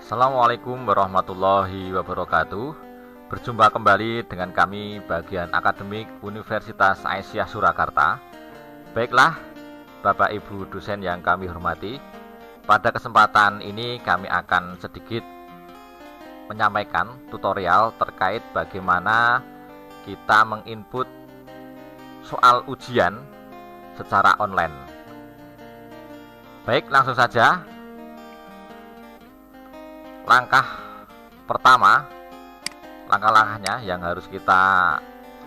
Assalamualaikum warahmatullahi wabarakatuh. Berjumpa kembali dengan kami bagian akademik Universitas Aisyah Surakarta. Baiklah, Bapak Ibu dosen yang kami hormati, pada kesempatan ini kami akan sedikit menyampaikan tutorial terkait bagaimana kita menginput soal ujian secara online. Baik, langsung saja. Langkah-langkahnya yang harus kita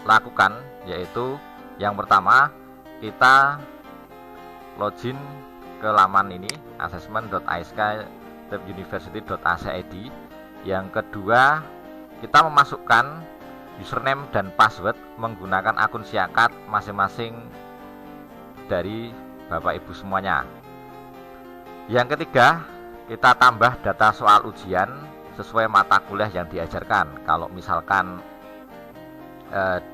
lakukan yaitu yang pertama, kita login ke laman ini assessment.aisk.university.ac.id. Yang kedua, kita memasukkan username dan password menggunakan akun Siakat masing-masing dari Bapak Ibu semuanya. Yang ketiga, kita tambah data soal ujian sesuai mata kuliah yang diajarkan. Kalau misalkan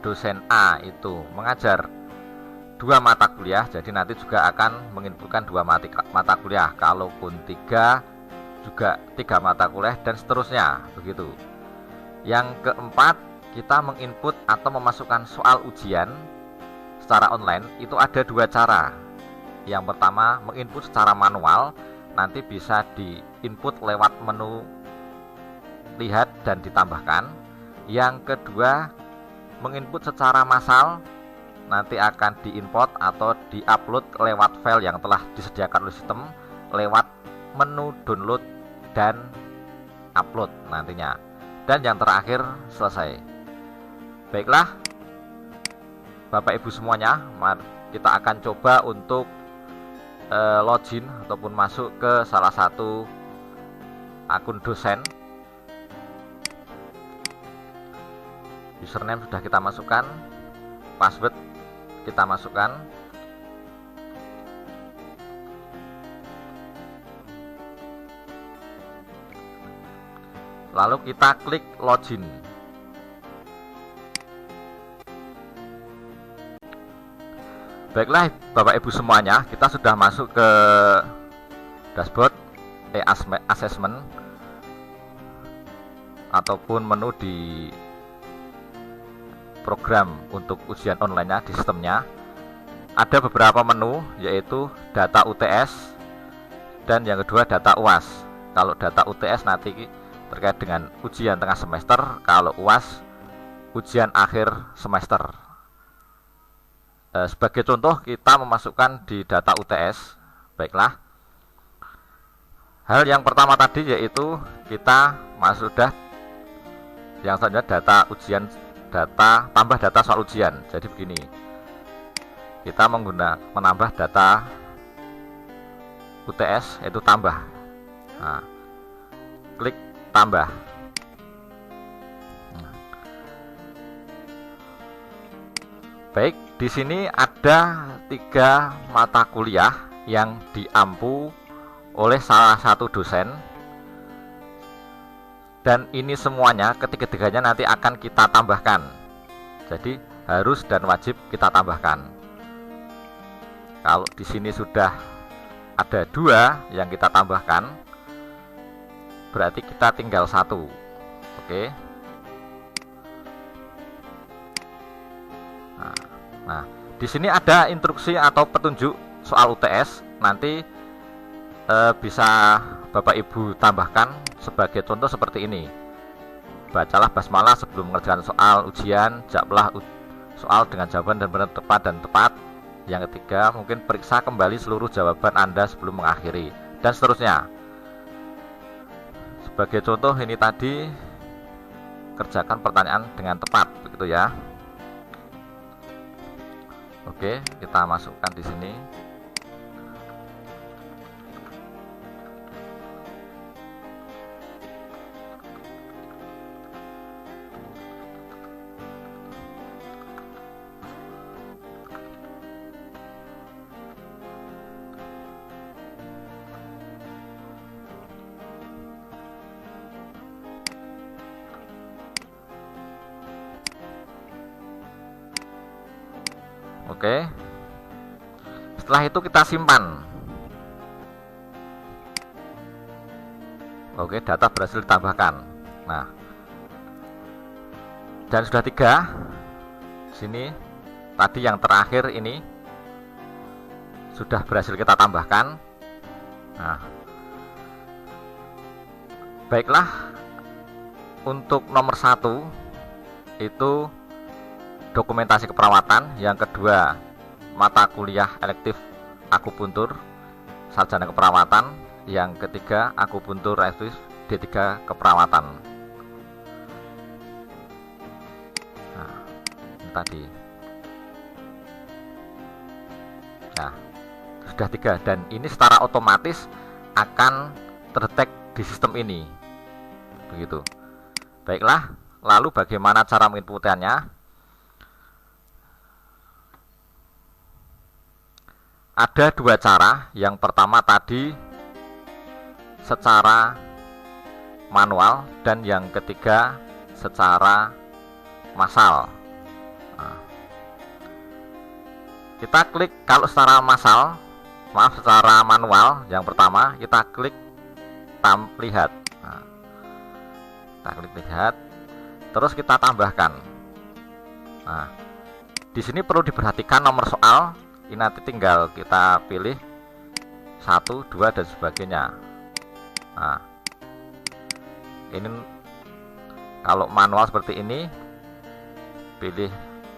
dosen A itu mengajar 2 mata kuliah, jadi nanti juga akan menginputkan 2 mata kuliah. Kalaupun 3, juga 3 mata kuliah dan seterusnya, begitu. Yang keempat, kita menginput atau memasukkan soal ujian secara online itu ada 2 cara. Yang pertama, menginput secara manual, nanti bisa diinput lewat menu lihat dan ditambahkan. Yang kedua, menginput secara massal, nanti akan diimport atau diupload lewat file yang telah disediakan oleh sistem lewat menu download dan upload nantinya. Dan yang terakhir, selesai. Baiklah Bapak Ibu semuanya, kita akan coba untuk login ataupun masuk ke salah satu akun dosen. Username sudah kita masukkan, password kita masukkan. Lalu kita klik login. Baiklah Bapak Ibu semuanya, kita sudah masuk ke dashboard assessment ataupun menu di program untuk ujian online-nya di sistemnya. Ada beberapa menu, yaitu data UTS dan yang kedua data UAS. Kalau data UTS nanti terkait dengan ujian tengah semester, kalau UAS ujian akhir semester. Sebagai contoh, kita memasukkan di data UTS. Baiklah, hal yang pertama tadi yaitu kita sudah yang selanjutnya data ujian, tambah data soal ujian. Jadi begini, kita menambah data UTS, yaitu tambah. Nah, klik tambah. Baik, di sini ada 3 mata kuliah yang diampu oleh salah satu dosen, dan ini semuanya ketiga-tiganya nanti akan kita tambahkan. Jadi harus dan wajib kita tambahkan. Kalau di sini sudah ada 2 yang kita tambahkan, berarti kita tinggal 1. Oke. Nah, di sini ada instruksi atau petunjuk soal UTS. Nanti bisa Bapak Ibu tambahkan sebagai contoh seperti ini. Bacalah basmalah sebelum mengerjakan soal ujian, jawablah soal dengan jawaban dan benar, tepat dan tepat. Yang ketiga, mungkin periksa kembali seluruh jawaban Anda sebelum mengakhiri, dan seterusnya. Sebagai contoh ini tadi, kerjakan pertanyaan dengan tepat, begitu ya. Oke, kita masukkan di sini. Oke. Setelah itu kita simpan. Oke, data berhasil ditambahkan. Nah, dan sudah 3. Sini tadi yang terakhir ini sudah berhasil kita tambahkan. Nah, baiklah, untuk nomor 1 itu dokumentasi keperawatan, yang kedua mata kuliah elektif akupuntur sarjana keperawatan, yang ketiga akupuntur elektif D3 keperawatan. Nah, ini tadi. Nah, sudah 3, dan ini secara otomatis akan terdetek di sistem ini. Begitu. Baiklah, lalu bagaimana cara menginputkannya? Ada 2 cara. Yang pertama tadi secara manual, dan yang ketiga secara massal. Nah, kita klik kalau secara secara manual. Yang pertama kita klik lihat. Nah, kita klik lihat, terus kita tambahkan. Nah, di sini perlu diperhatikan nomor soal. Ini nanti tinggal kita pilih 1, 2 dan sebagainya. Nah, ini kalau manual seperti ini, pilih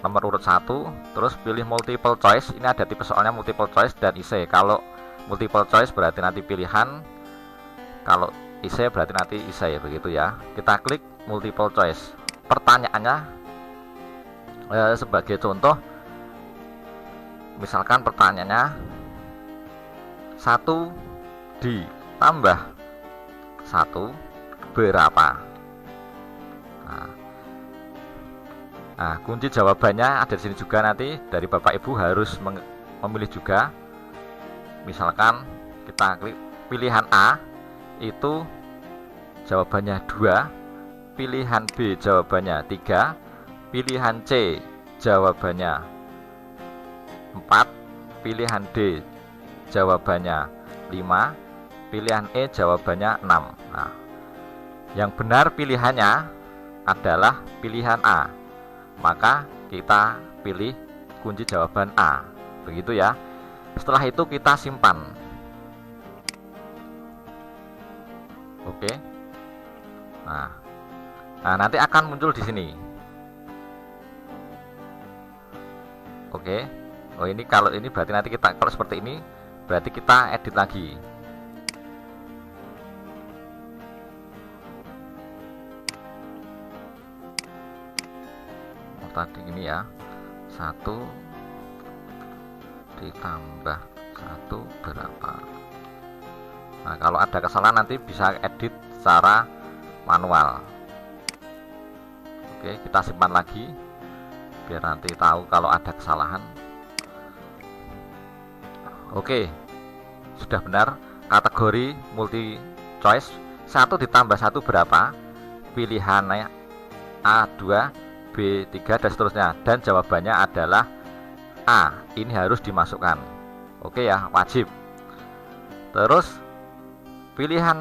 nomor urut 1, terus pilih multiple choice. Ini ada tipe soalnya multiple choice dan IC. Kalau multiple choice berarti nanti pilihan, kalau IC berarti nanti IC, begitu ya. Kita klik multiple choice. Pertanyaannya sebagai contoh, misalkan pertanyaannya 1 ditambah 1 berapa? Nah, kunci jawabannya ada di sini juga, nanti dari Bapak Ibu harus memilih juga. Misalkan kita klik pilihan A, itu jawabannya 2, pilihan B jawabannya 3, pilihan C jawabannya 4, pilihan D jawabannya 5, pilihan E jawabannya 6. Nah, yang benar pilihannya adalah pilihan A, maka kita pilih kunci jawaban A, begitu ya. Setelah itu kita simpan. Oke. Nah, nanti akan muncul di sini. Oke. Oh, ini kalau ini berarti nanti kita, kalau seperti ini berarti kita edit lagi. Oh, tadi ini ya, 1 ditambah 1 berapa? Nah, kalau ada kesalahan nanti bisa edit secara manual. Oke, kita simpan lagi biar nanti tahu kalau ada kesalahan. Oke, sudah benar. Kategori multi choice, 1 ditambah 1 berapa? Pilihannya A2, B3 dan seterusnya, dan jawabannya adalah A. Ini harus dimasukkan. Oke ya, wajib. Terus pilihan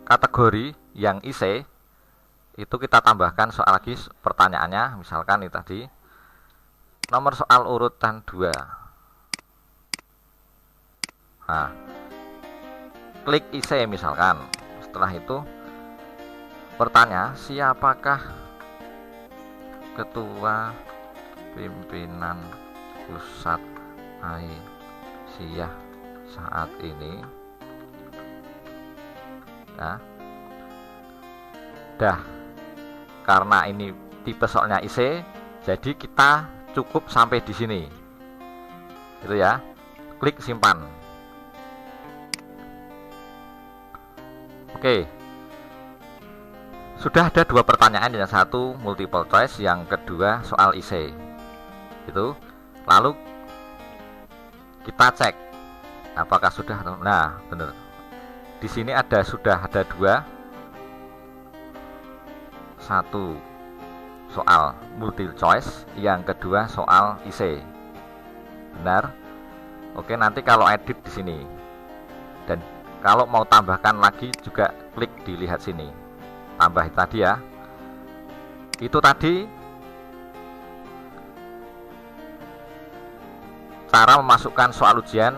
kategori yang IC itu kita tambahkan soal lagi pertanyaannya. Misalkan ini tadi nomor soal urutan 2. Nah, klik IC misalkan. Setelah itu bertanya, siapakah ketua pimpinan pusat Aisyah saat ini? Nah, karena ini tipe soalnya IC, jadi kita cukup sampai di sini. Itu ya. Klik simpan. Oke, sudah ada 2 pertanyaan, yang 1 multiple choice, yang kedua soal IC. Itu lalu kita cek apakah sudah. Nah, benar. Di sini sudah ada 2. 1 soal multiple choice, yang kedua soal IC. Benar. Oke, nanti kalau edit di sini, dan Kalau mau tambahkan lagi juga klik dilihat sini, tambah tadi ya. Itu tadi cara memasukkan soal ujian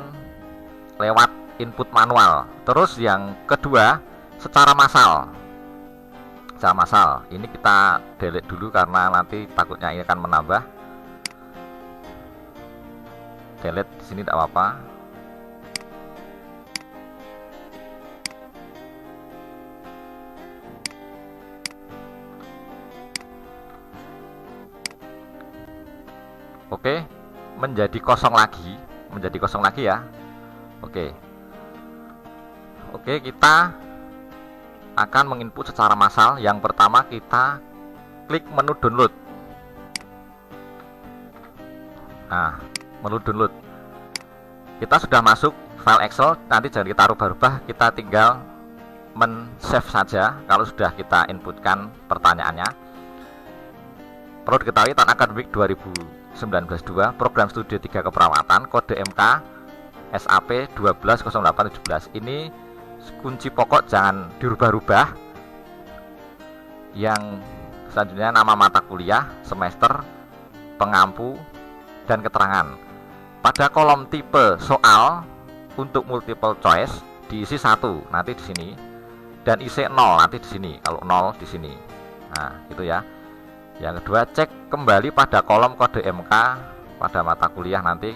lewat input manual. Terus yang kedua, secara massal. Secara massal, ini kita delete dulu karena nanti takutnya ini akan menambah. Delete di sini tidak apa-apa. Oke, menjadi kosong lagi ya. Oke, kita akan menginput secara massal. Yang pertama kita klik menu download. Nah, menu download, kita sudah masuk file Excel. Nanti jangan kita rubah-rubah, kita tinggal men-save saja kalau sudah kita inputkan pertanyaannya. Perlu diketahui tahun akademik 2019-2, program studi 3 keperawatan, kode MK SAP 120817. Ini kunci pokok jangan dirubah-rubah. Yang selanjutnya nama mata kuliah, semester, pengampu, dan keterangan. Pada kolom tipe soal untuk multiple choice diisi 1 nanti di sini, dan isi 0 nanti di sini. Kalau 0 di sini. Nah, gitu ya. Yang kedua, cek kembali pada kolom kode MK pada mata kuliah nanti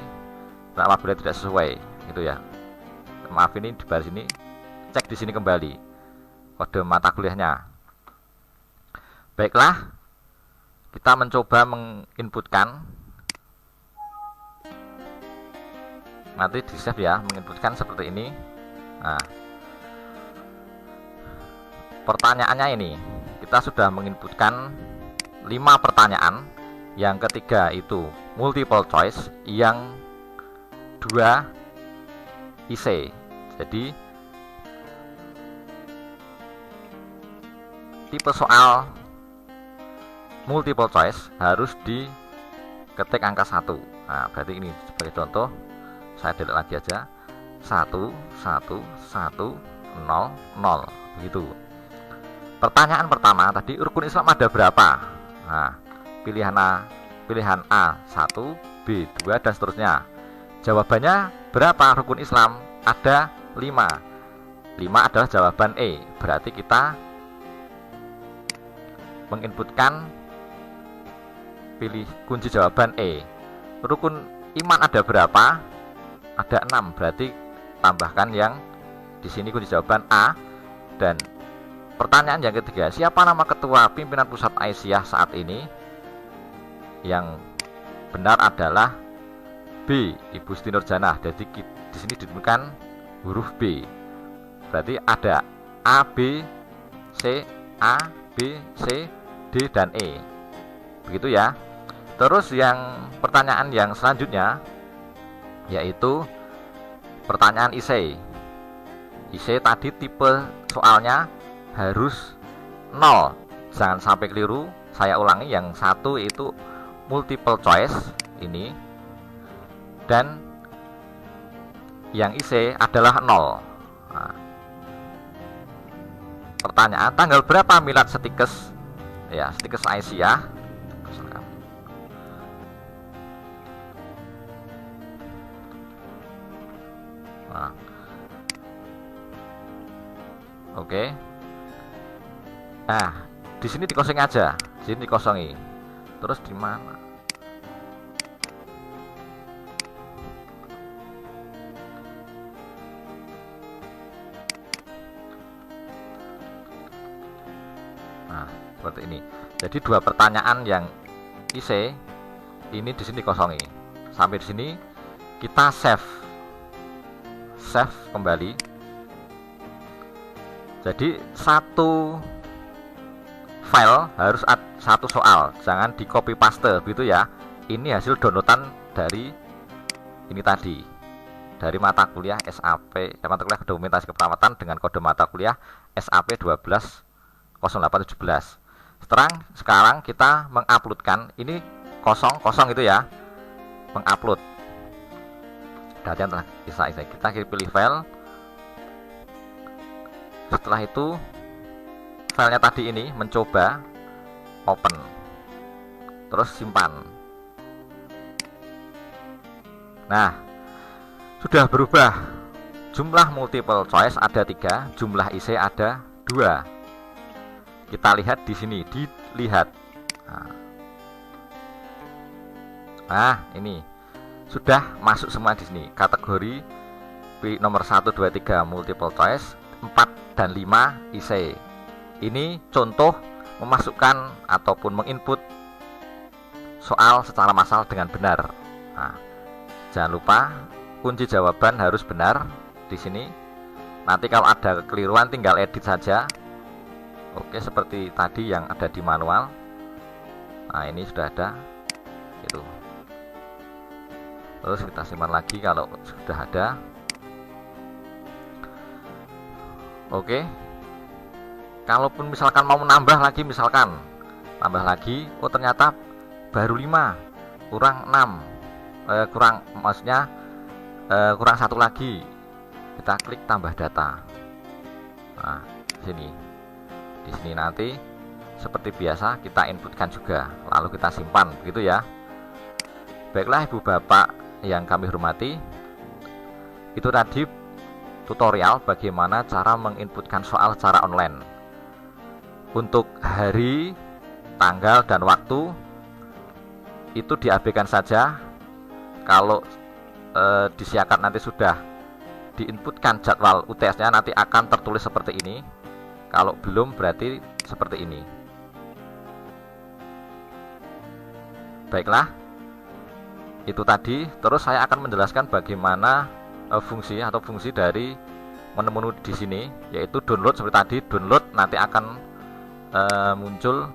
apabila tidak sesuai, gitu ya. Maaf, ini di baris ini, cek di sini kembali kode mata kuliahnya. Baiklah, kita mencoba menginputkan. Nanti di save ya, menginputkan seperti ini. Nah, pertanyaannya ini kita sudah menginputkan 5 pertanyaan. Yang ketiga itu multiple choice, yang 2 IC. Jadi tipe soal multiple choice harus diketik angka 1. Nah, berarti ini sebagai contoh, saya delete lagi aja. 1 1 1 0 0, begitu. Pertanyaan pertama tadi, rukun Islam ada berapa? Nah, pilihan A 1, B 2, dan seterusnya. Jawabannya berapa rukun Islam? Ada 5. 5 adalah jawaban E. Berarti kita menginputkan pilih kunci jawaban E. Rukun iman ada berapa? Ada 6. Berarti tambahkan yang di sini kunci jawaban A. Dan pertanyaan yang ketiga, siapa nama ketua pimpinan pusat Aisyah saat ini? Yang benar adalah B, Ibu Siti Nurjanah. Jadi di sini ditemukan huruf B. Berarti ada A, B, C, A, B, C, D, dan E. Begitu ya. Terus yang pertanyaan yang selanjutnya yaitu pertanyaan IC. IC tadi tipe soalnya harus 0, jangan sampai keliru. Saya ulangi, yang 1 itu multiple choice ini, dan yang IC adalah 0. Nah, pertanyaan, tanggal berapa milad Setikes? Ya, Setikes Aisyah. Nah, oke. Nah, di sini dikosongi aja, di sini dikosongi. Terus di mana? Nah, seperti ini. Jadi 2 pertanyaan yang IC ini di sini dikosongi. Sampai di sini kita save kembali. Jadi satu file harus satu soal, jangan di copy paste begitu ya. Ini hasil downloadan dari ini tadi, dari mata kuliah SAP, mata kuliah dokumentasi keperawatan dengan kode mata kuliah SAP 120817. Sekarang kita menguploadkan ini kosong itu ya, mengupload. Kita pilih file, Setelah itu filenya tadi ini mencoba open, terus simpan. Nah, sudah berubah. Jumlah multiple choice ada 3, jumlah IC ada 2. Kita lihat di sini, dilihat. Nah, ini sudah masuk semua di sini. Kategori nomor 1, 2, 3 multiple choice, 4 dan 5 IC. Ini contoh memasukkan ataupun menginput soal secara massal dengan benar. Nah, jangan lupa kunci jawaban harus benar di sini. Nanti kalau ada kekeliruan tinggal edit saja. Oke, seperti tadi yang ada di manual. Nah, ini sudah ada. Itu. Terus kita simpan lagi kalau sudah ada. Oke. Kalaupun misalkan mau menambah lagi, misalkan tambah lagi, oh ternyata baru 5 kurang 6, kurang 1 lagi, kita klik tambah data. Nah, di sini nanti seperti biasa kita inputkan juga, lalu kita simpan, begitu ya. Baiklah ibu bapak yang kami hormati, itu tadi tutorial bagaimana cara menginputkan soal secara online. Untuk hari, tanggal, dan waktu itu diabaikan saja. Kalau disiapkan nanti sudah diinputkan jadwal UTS-nya, nanti akan tertulis seperti ini. Kalau belum berarti seperti ini. Baiklah, itu tadi. Terus saya akan menjelaskan bagaimana fungsi dari menu-menu di sini, yaitu download. Seperti tadi, download nanti akan muncul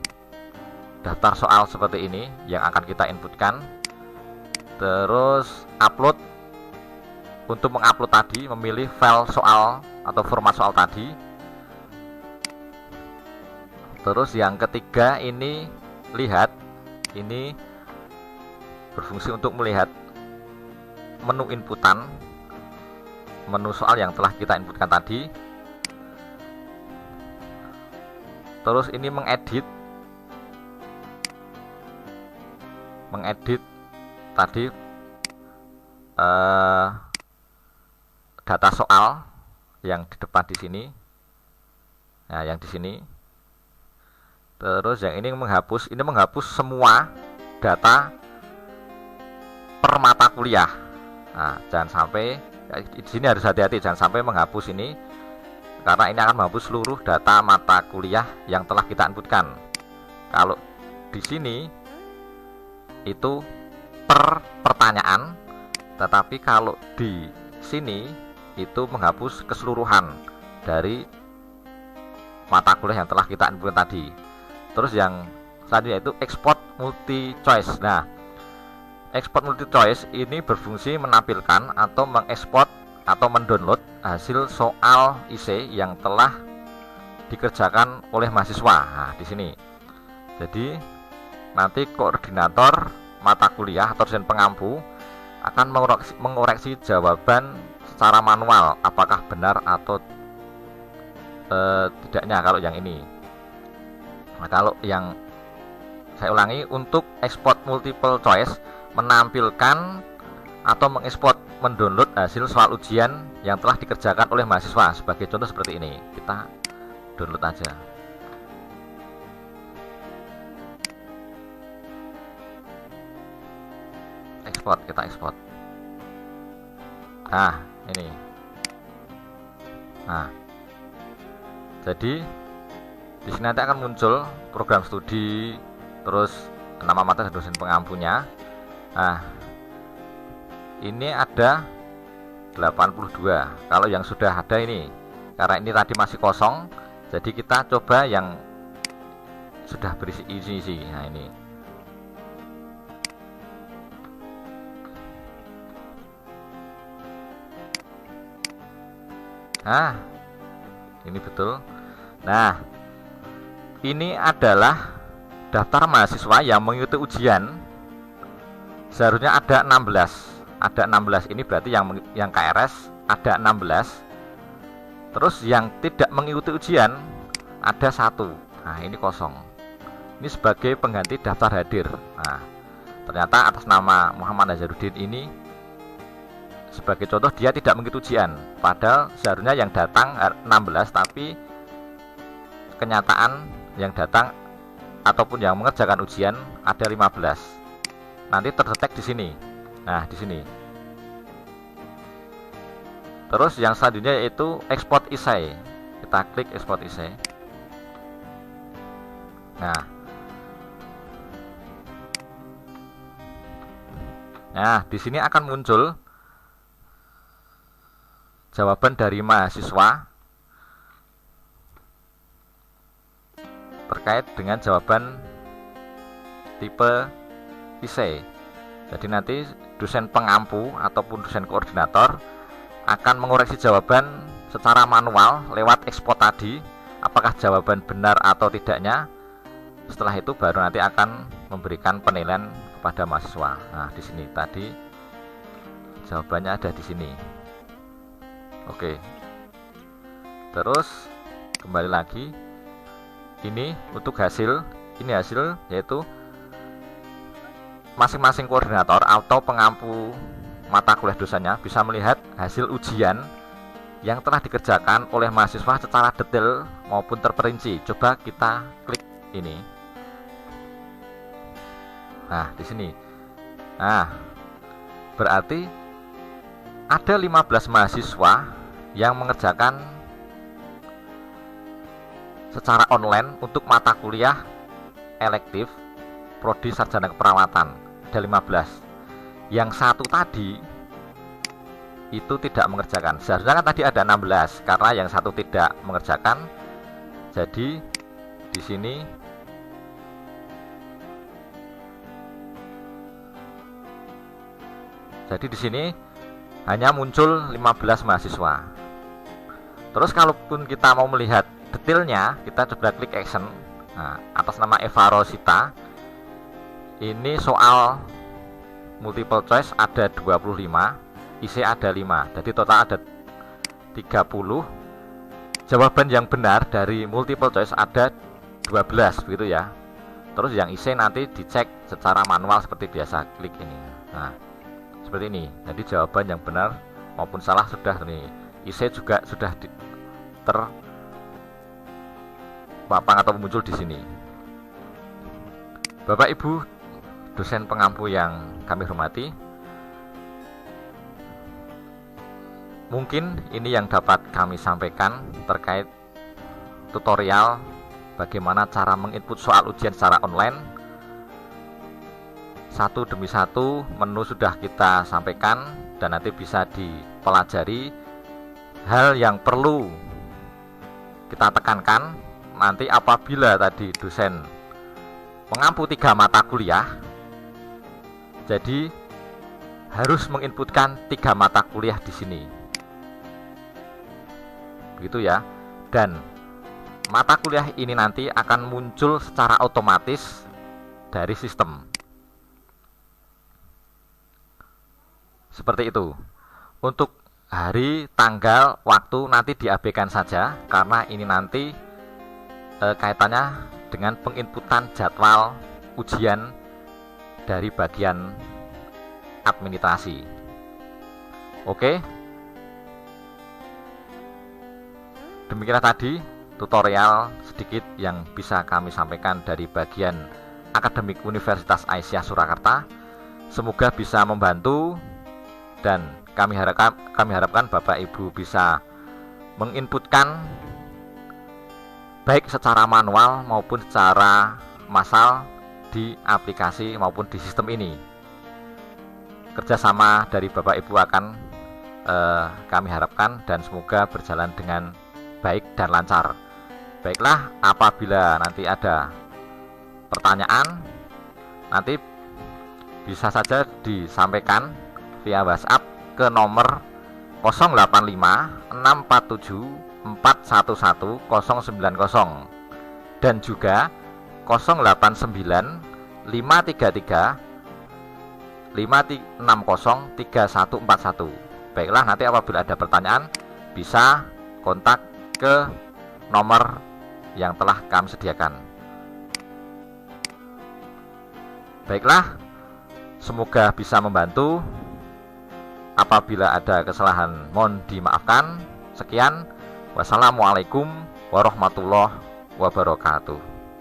daftar soal seperti ini yang akan kita inputkan. Terus upload, untuk mengupload tadi memilih file soal atau format soal tadi. Terus yang ketiga ini lihat, ini berfungsi untuk melihat menu inputan, menu soal yang telah kita inputkan tadi. Terus ini mengedit tadi data soal yang di depan di sini. Nah, yang di sini. Terus yang ini menghapus semua data per mata kuliah. Nah, jangan sampai di sini harus hati-hati, jangan sampai menghapus ini, karena ini akan menghapus seluruh data mata kuliah yang telah kita inputkan. Kalau di sini itu per pertanyaan, tetapi kalau di sini itu menghapus keseluruhan dari mata kuliah yang telah kita inputkan tadi. Terus yang selanjutnya itu export multi choice. Nah, export multi choice ini berfungsi menampilkan atau mengekspor atau mendownload hasil soal IC yang telah dikerjakan oleh mahasiswa. Nah, di sini. Jadi nanti koordinator mata kuliah atau dosen pengampu akan mengoreksi jawaban secara manual apakah benar atau tidaknya kalau yang ini. Nah, kalau yang saya ulangi, untuk export multiple choice menampilkan atau mengekspor, mendownload hasil soal ujian yang telah dikerjakan oleh mahasiswa. Sebagai contoh seperti ini, kita download aja. Kita ekspor. Nah, ini. Nah, jadi di sini nanti akan muncul program studi, terus nama mata dosen pengampunya. Nah, ini ada 82. Kalau yang sudah ada ini, karena ini tadi masih kosong, jadi kita coba yang sudah berisi isi. Nah, ini. Nah, ini betul. Nah, ini adalah daftar mahasiswa yang mengikuti ujian. Seharusnya ada 16. Ada 16, ini berarti yang KRS ada 16. Terus yang tidak mengikuti ujian ada 1. Nah, ini kosong. Ini sebagai pengganti daftar hadir. Nah, ternyata atas nama Muhammad Nazarudin ini sebagai contoh dia tidak mengikuti ujian. Padahal seharusnya yang datang 16, tapi kenyataan yang datang ataupun yang mengerjakan ujian ada 15. Nanti terdetek di sini. Nah, di sini. Terus yang selanjutnya yaitu export essay. Kita klik export essay. Nah, di sini akan muncul jawaban dari mahasiswa terkait dengan jawaban tipe essay. Jadi nanti dosen pengampu ataupun dosen koordinator akan mengoreksi jawaban secara manual lewat ekspor tadi, apakah jawaban benar atau tidaknya. Setelah itu baru nanti akan memberikan penilaian kepada mahasiswa. Nah, di sini tadi jawabannya ada di sini. Oke. Terus kembali lagi. Ini untuk hasil, ini hasil yaitu masing-masing koordinator atau pengampu mata kuliah dosennya bisa melihat hasil ujian yang telah dikerjakan oleh mahasiswa secara detail maupun terperinci. Coba kita klik ini. Nah, di sini. Nah, berarti ada 15 mahasiswa yang mengerjakan secara online untuk mata kuliah elektif Prodi Sarjana Keperawatan. Ada 15. Yang 1 tadi itu tidak mengerjakan. Seharusnya kan tadi ada 16, karena yang 1 tidak mengerjakan. Jadi di sini hanya muncul 15 mahasiswa. Terus kalaupun kita mau melihat detailnya, kita coba klik action. Nah, atas nama Eva Rosita. Ini soal multiple choice ada 25, IC ada 5. Jadi total ada 30. Jawaban yang benar dari multiple choice ada 12 begitu ya. Terus yang IC nanti dicek secara manual seperti biasa, klik ini. Nah, seperti ini. Jadi jawaban yang benar maupun salah sudah nih. IC juga sudah terpapang atau muncul di sini. Bapak Ibu dosen pengampu yang kami hormati, mungkin ini yang dapat kami sampaikan terkait tutorial bagaimana cara menginput soal ujian secara online. Satu demi satu menu sudah kita sampaikan dan nanti bisa dipelajari. Hal yang perlu kita tekankan nanti apabila tadi dosen mengampu 3 mata kuliah, jadi harus menginputkan 3 mata kuliah di sini. Begitu ya. Dan mata kuliah ini nanti akan muncul secara otomatis dari sistem. Seperti itu. Untuk hari, tanggal, waktu nanti diabaikan saja karena ini nanti kaitannya dengan penginputan jadwal ujian dari bagian administrasi. Oke. Demikianlah tadi tutorial sedikit yang bisa kami sampaikan dari bagian akademik Universitas Aisyah Surakarta. Semoga bisa membantu dan kami harapkan Bapak Ibu bisa menginputkan baik secara manual maupun secara massal di aplikasi maupun di sistem ini. Kerjasama dari Bapak Ibu akan kami harapkan dan semoga berjalan dengan baik dan lancar. Baiklah, apabila nanti ada pertanyaan, nanti bisa saja disampaikan via WhatsApp ke nomor 085 647 411 090 dan juga 089 533 560 3141. Baiklah, nanti apabila ada pertanyaan bisa kontak ke nomor yang telah kami sediakan. Baiklah, semoga bisa membantu. Apabila ada kesalahan mohon dimaafkan. Sekian, wassalamualaikum warahmatullahi wabarakatuh.